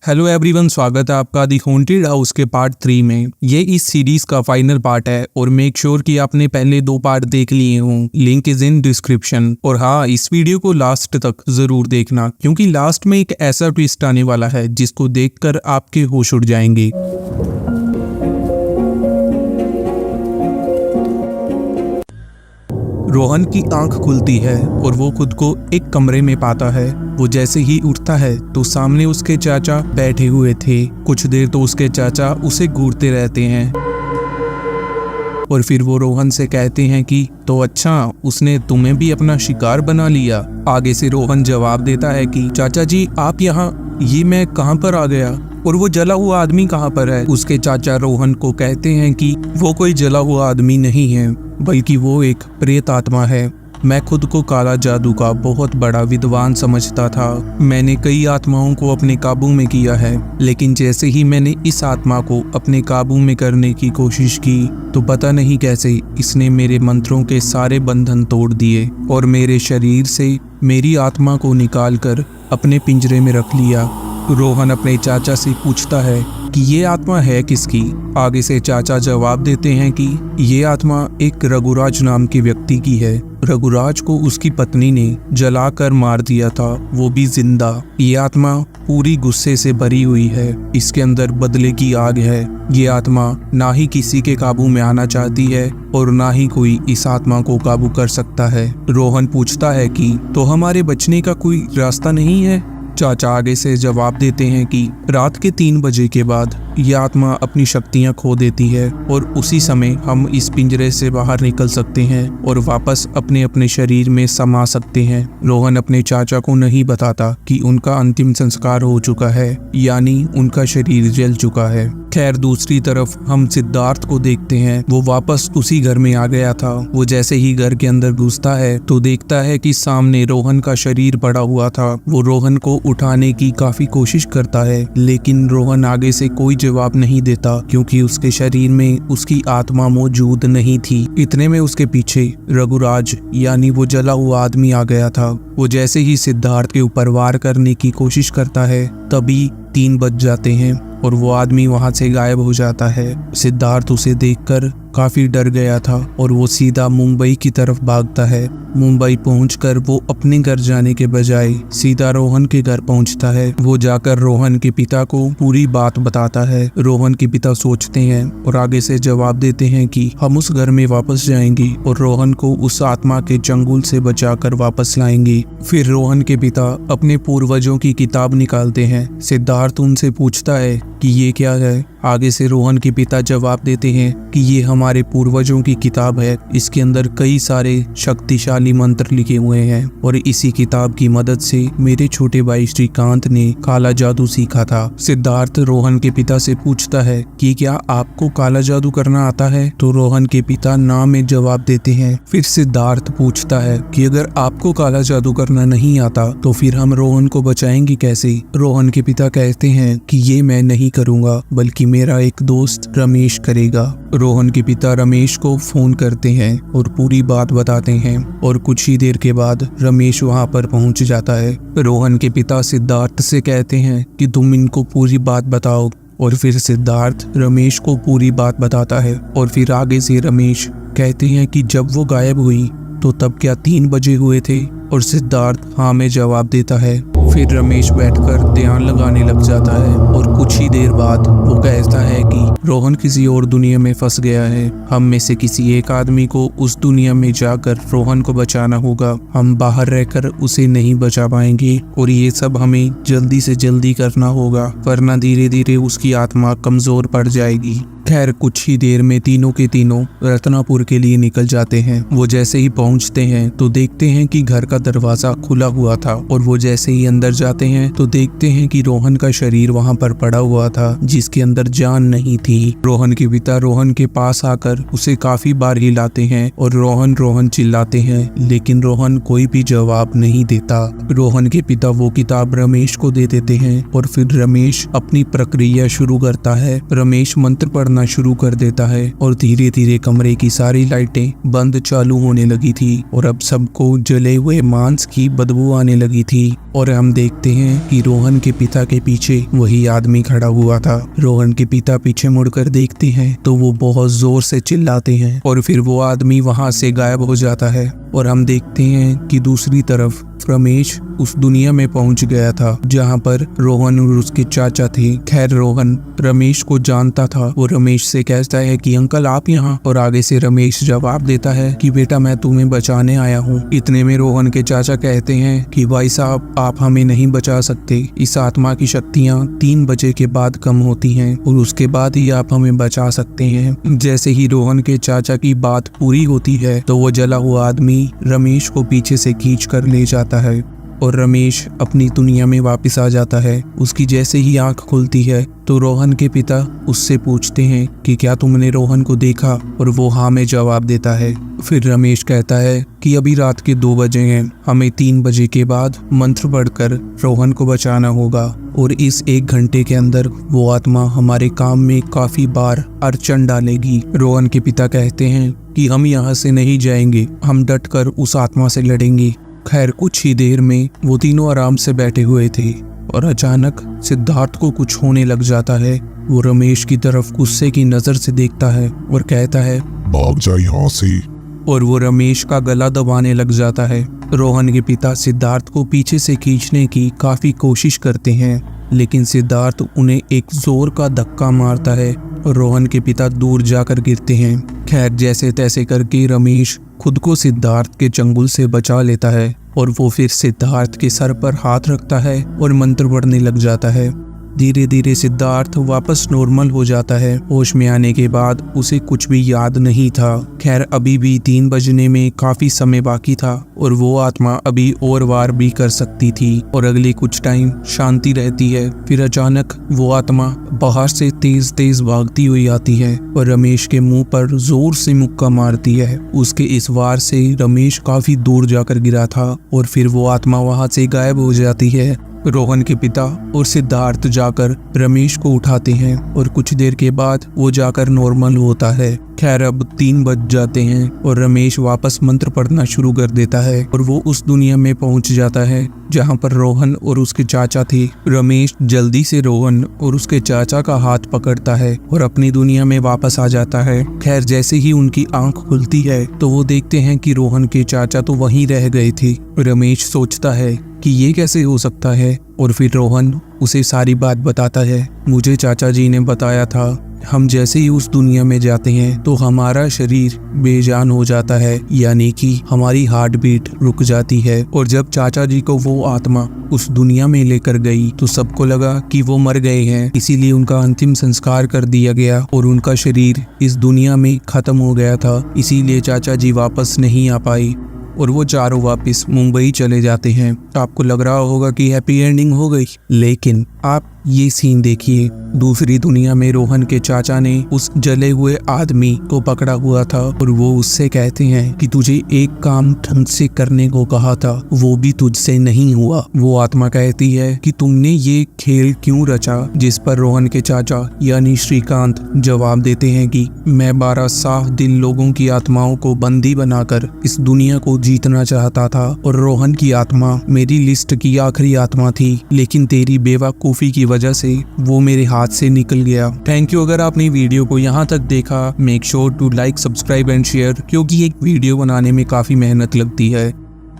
Hello everyone, स्वागत है आपका दी हॉन्टेड हाउस के पार्ट 3 में। ये इस सीरीज का फाइनल पार्ट है और मेक श्योर कि आपने पहले 2 पार्ट देख लिए हों। Link is in description. और हाँ, इस वीडियो को लास्ट तक जरूर देखना क्योंकि लास्ट में एक ऐसा ट्विस्ट आने वाला है जिसको देखकर आपके होश उड़ जाएंगे। रोहन की आंख खुलती है और वो खुद को एक कमरे में पाता है। वो जैसे ही उठता है तो सामने उसके चाचा बैठे हुए थे। कुछ देर तो उसके चाचा उसे घूरते रहते हैं और फिर वो रोहन से कहते हैं कि तो अच्छा, उसने तुम्हें भी अपना शिकार बना लिया। आगे से रोहन जवाब देता है कि चाचा जी, आप यहाँ, ये मैं कहाँ पर आ गया और वो जला हुआ आदमी कहाँ पर है। उसके चाचा रोहन को कहते हैं कि वो कोई जला हुआ आदमी नहीं है, बल्कि वो एक प्रेत आत्मा है। मैं खुद को काला जादू का बहुत बड़ा विद्वान समझता था। मैंने कई आत्माओं को अपने काबू में किया है, लेकिन जैसे ही मैंने इस आत्मा को अपने काबू में करने की कोशिश की तो पता नहीं कैसे इसने मेरे मंत्रों के सारे बंधन तोड़ दिए और मेरे शरीर से मेरी आत्मा को निकालकर अपने पिंजरे में रख लिया। रोहन अपने चाचा से पूछता है कि ये आत्मा है किसकी। आगे से चाचा जवाब देते हैं कि ये आत्मा एक रघुराज नाम के व्यक्ति की है। रघुराज को उसकी पत्नी ने जलाकर मार दिया था, वो भी जिंदा। ये आत्मा पूरी गुस्से से भरी हुई है, इसके अंदर बदले की आग है। ये आत्मा ना ही किसी के काबू में आना चाहती है और ना ही कोई इस आत्मा को काबू कर सकता है। रोहन पूछता है कि तो हमारे बचने का कोई रास्ता नहीं है। चाचा आगे से जवाब देते हैं कि रात के 3 बजे के बाद यह आत्मा अपनी शक्तियां खो देती है और उसी समय हम इस पिंजरे से बाहर निकल सकते हैं और वापस अपने अपने शरीर में समा सकते हैं। रोहन अपने चाचा को नहीं बताता कि उनका अंतिम संस्कार हो चुका है, यानी उनका शरीर जल चुका है। खैर, दूसरी तरफ हम सिद्धार्थ को देखते हैं। वो वापस उसी घर में आ गया था। वो जैसे ही घर के अंदर घुसता है तो देखता है कि सामने रोहन का शरीर पड़ा हुआ था। वो रोहन को उठाने की काफी कोशिश करता है, लेकिन रोहन आगे से कोई जवाब नहीं देता क्योंकि उसके शरीर में उसकी आत्मा मौजूद नहीं थी। इतने में उसके पीछे रघुराज यानी वो जला हुआ आदमी आ गया था। वो जैसे ही सिद्धार्थ के ऊपर वार करने की कोशिश करता है तभी 3 बज जाते हैं और वो आदमी वहां से गायब हो जाता है। सिद्धार्थ उसे देखकर काफी डर गया था और वो सीधा मुंबई की तरफ भागता है। मुंबई पहुंचकर वो अपने घर जाने के बजाय सीधा रोहन के घर पहुंचता है। वो जाकर रोहन के पिता को पूरी बात बताता है। रोहन के पिता सोचते हैं और आगे से जवाब देते हैं कि हम उस घर में वापस जाएंगे और रोहन को उस आत्मा के चंगुल से बचाकर वापस लाएंगे। फिर रोहन के पिता अपने पूर्वजों की किताब निकालते हैं। सिद्धार्थ उनसे पूछता है कि ये क्या है। आगे से रोहन के पिता जवाब देते हैं कि ये हमारे पूर्वजों की किताब है। इसके अंदर कई सारे शक्तिशाली मंत्र लिखे हुए हैं और इसी किताब की मदद से मेरे छोटे भाई श्रीकांत ने काला जादू सीखा था। सिद्धार्थ रोहन के पिता से पूछता है कि क्या आपको काला जादू करना आता है, तो रोहन के पिता ना में जवाब देते हैं। फिर सिद्धार्थ पूछता है कि अगर आपको काला जादू करना नहीं आता तो फिर हम रोहन को बचाएंगे कैसे। रोहन के पिता कहते हैं कि ये मैं नहीं करूंगा, बल्कि मेरा एक दोस्त रमेश करेगा। रोहन के पिता रमेश को फोन करते हैं और पूरी बात बताते हैं और कुछ ही देर के बाद रमेश वहां पर पहुंच जाता है। रोहन के पिता सिद्धार्थ से कहते हैं कि तुम इनको पूरी बात बताओ और फिर सिद्धार्थ रमेश को पूरी बात बताता है और फिर आगे से रमेश कहते हैं कि जब वो गायब हुई तो तब क्या 3 बजे हुए थे, और सिद्धार्थ हाँ में जवाब देता है। फिर रमेश बैठकर ध्यान लगाने लग जाता है और कुछ ही देर बाद वो कहता है कि रोहन किसी और दुनिया में फंस गया है। हम में से किसी एक आदमी को उस दुनिया में जाकर रोहन को बचाना होगा। हम बाहर रहकर उसे नहीं बचा पाएंगे और ये सब हमें जल्दी से जल्दी करना होगा, वरना धीरे धीरे उसकी आत्मा कमजोर पड़ जाएगी। खैर, कुछ ही देर में तीनों के तीनों रत्नापुर के लिए निकल जाते हैं। वो जैसे ही पहुंचते हैं तो देखते हैं कि घर का दरवाजा खुला हुआ था और वो जैसे ही अंदर जाते हैं तो देखते हैं कि रोहन का शरीर वहां पर पड़ा हुआ था, जिसके अंदर जान नहीं थी। रोहन के पिता रोहन के पास आकर उसे काफी बार हिलाते हैं और रोहन रोहन चिल्लाते हैं, लेकिन रोहन कोई भी जवाब नहीं देता। रोहन के पिता वो किताब रमेश को दे देते हैं और फिर रमेश अपनी प्रक्रिया शुरू करता है। रमेश मंत्र पढ़ना करना शुरू कर देता है और धीरे धीरे कमरे की सारी लाइटें बंद चालू होने लगी थी और अब सबको जले हुए मांस की बदबू आने लगी थी। और हम देखते हैं कि रोहन के पिता के पीछे वही आदमी खड़ा हुआ था। रोहन के पिता पीछे मुड़कर देखते हैं तो वो बहुत जोर से चिल्लाते हैं और फिर वो आदमी वहां से गायब हो जाता है। और हम देखते हैं कि दूसरी तरफ रमेश उस दुनिया में पहुंच गया था जहां पर रोहन और उसके चाचा थे। खैर रोहन रमेश को जानता था। वो रमेश से कहता है कि अंकल आप यहाँ, और आगे से रमेश जवाब देता है कि बेटा मैं तुम्हें बचाने आया हूँ। इतने में रोहन के चाचा कहते हैं कि भाई साहब आप हमें नहीं बचा सकते, इस आत्मा की शक्तियाँ 3 बजे के बाद कम होती हैं और उसके बाद ही आप हमें बचा सकते हैं। जैसे ही रोहन के चाचा की बात पूरी होती है तो वो जला हुआ आदमी रमेश को पीछे से खींच कर ले जाता है और रमेश अपनी दुनिया में वापस आ जाता है। उसकी जैसे ही आंख खुलती है तो रोहन के पिता उससे पूछते हैं कि क्या तुमने रोहन को देखा, और वो हाँ में जवाब देता है। फिर रमेश कहता है कि अभी रात के 2 बजे हैं, हमें 3 बजे के बाद मंत्र पढ़कर रोहन को बचाना होगा और इस 1 घंटे के अंदर वो आत्मा हमारे काम में काफी बार अड़चन डालेगी। रोहन के पिता कहते हैं कि हम यहाँ से नहीं जाएंगे, हम डटकर उस आत्मा से लड़ेंगे। खैर कुछ ही देर में वो तीनों आराम से बैठे हुए थे और अचानक सिद्धार्थ को कुछ होने लग जाता है। वो रमेश की तरफ गुस्से की नजर से देखता है और कहता है भाग जा यहाँ से, और वो रमेश का गला दबाने लग जाता है। रोहन के पिता सिद्धार्थ को पीछे से खींचने की काफी कोशिश करते हैं लेकिन सिद्धार्थ उन्हें एक जोर का धक्का मारता है और रोहन के पिता दूर जाकर गिरते हैं। खैर जैसे तैसे करके रमेश खुद को सिद्धार्थ के चंगुल से बचा लेता है और वो फिर सिद्धार्थ के सर पर हाथ रखता है और मंत्र पढ़ने लग जाता है। धीरे धीरे सिद्धार्थ वापस नॉर्मल हो जाता है। होश में आने के बाद उसे कुछ भी याद नहीं था। खैर अभी भी 3 बजने में काफी समय बाकी था और वो आत्मा अभी और वार भी कर सकती थी और अगले कुछ टाइम शांति रहती है। फिर अचानक वो आत्मा बाहर से तेज तेज भागती हुई आती है और रमेश के मुंह पर जोर से मुक्का मारती है। उसके इस वार से रमेश काफी दूर जाकर गिरा था और फिर वो आत्मा वहां से गायब हो जाती है। रोहन के पिता और सिद्धार्थ जाकर रमेश को उठाते हैं और कुछ देर के बाद वो जाकर नॉर्मल होता है। खैर अब 3 बज जाते हैं और रमेश वापस मंत्र पढ़ना शुरू कर देता है और वो उस दुनिया में पहुंच जाता है जहां पर रोहन और उसके चाचा थे। रमेश जल्दी से रोहन और उसके चाचा का हाथ पकड़ता है और अपनी दुनिया में वापस आ जाता है। खैर जैसे ही उनकी आंख खुलती है तो वो देखते हैं कि रोहन के चाचा तो वहीं रह गए थे। रमेश सोचता है कि ये कैसे हो सकता है और फिर रोहन उसे सारी बात बताता है। मुझे चाचा जी ने बताया था हम जैसे ही उस दुनिया में जाते हैं तो हमारा शरीर बेजान हो जाता है, यानी कि हमारी हार्ट बीट रुक जाती है। और जब चाचा जी को वो आत्मा उस दुनिया में लेकर गई तो सबको लगा कि वो मर गए हैं, इसीलिए उनका अंतिम संस्कार कर दिया गया और उनका शरीर इस दुनिया में खत्म हो गया था। इसीलिए चाचा जी वापस नहीं आ पाए और वो चारों वापस मुंबई चले जाते हैं। आपको लग रहा होगा कि हैप्पी एंडिंग हो गई, लेकिन आप ये सीन देखिए। दूसरी दुनिया में रोहन के चाचा ने उस जले हुए आदमी को पकड़ा हुआ था और वो उससे कहते हैं कि तुझे एक काम ढंग से करने को कहा था, वो भी तुझसे नहीं हुआ। वो आत्मा कहती है कि तुमने ये खेल क्यों रचा, जिस पर रोहन के चाचा यानी श्रीकांत जवाब देते हैं कि मैं 12 साफ दिल लोगों की आत्माओं को बंदी बनाकर इस दुनिया को जीतना चाहता था और रोहन की आत्मा मेरी लिस्ट की आखिरी आत्मा थी, लेकिन तेरी बेवकूफी की वजह से वो मेरे हाथ से निकल गया। Thank you. अगर आपने वीडियो को यहाँ तक देखा, make sure to like, subscribe and share, क्योंकि एक वीडियो बनाने में काफी मेहनत लगती है।